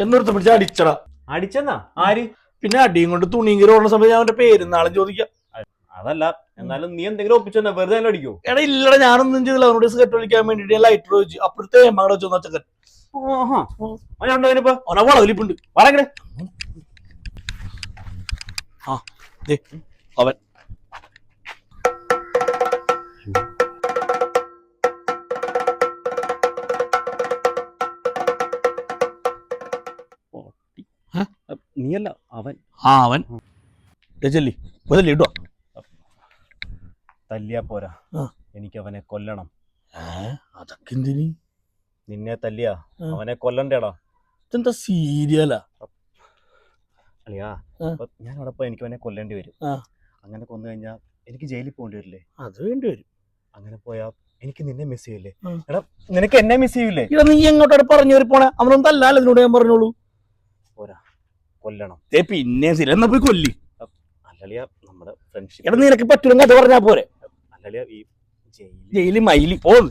എന്നൊരുത്ത പിടിച്ച അടിച്ചടാ. അടിച്ചെന്നാ ആര്? പിന്നെ അടിയും കൊണ്ട് തുണിയും കയറി ഓടുന്ന സമയത്ത് ഞാൻ അവന്റെ പേര് നാളെ ചോദിക്കാം. അതല്ല, എന്നാലും നീ എന്തെങ്കിലും ഒപ്പിച്ചെന്നാ വെറുതെ തന്നെ അടിക്കോ? എടാ ഇല്ലടാ, ഞാനൊന്നും ചെയ്തില്ല. അവനോട് സിഗരറ്റ് വലിക്കാൻ വേണ്ടിട്ട് ലൈറ്റർ വെച്ച് അപ്പുറത്തെ മകളെ വെച്ചു ചക്കൻ അവനെ വളവലിപ്പുണ്ട്. വളങ്ങനെ അവൻ നീയല്ല അവൻ. അവൻ ചെല്ലി കിട്ടോ. തല്ലിയാ പോരാ, എനിക്ക് അവനെ കൊല്ലണം. അതൊക്കെ എന്തിന്? നിന്നെ തല്ലിയാ അവനെ കൊല്ലണ്ടേടാ. ഇതെന്താ സീരിയലാ? അളിയാ, ഞാൻ അവിടെ പോയി എനിക്ക് അവനെ കൊല്ലേണ്ടി വരും. അങ്ങനെ കൊന്നു കഴിഞ്ഞാൽ എനിക്ക് ജയിലിൽ പോകേണ്ടി വരില്ലേ? അത് വേണ്ടി വരും. അങ്ങനെ പോയാ എനിക്ക് നിന്നെ മിസ് ചെയ്യില്ലേ? എടാ, നിനക്ക് എന്നെ മിസ് ചെയ്യില്ലേ? നീ എങ്ങോട്ടാണ് പറഞ്ഞു വരെ പോണേ? അവനൊന്നും തല്ലാല്ലോ എന്നോട് ഞാൻ പറഞ്ഞോളൂ. പോരാ, കൊല്ലണം. പിന്നെ എന്നാ പോയി കൊല്ലി. അല്ലളിയാ, നമ്മുടെ ഫ്രണ്ട്ഷിപ്പ്. എടാ നിനക്ക് പറ്റൂലെങ്കിൽ അത് പറഞ്ഞാ പോരെ. അല്ലളിയാ, ഈ ജയില് മയില് പോന്ന്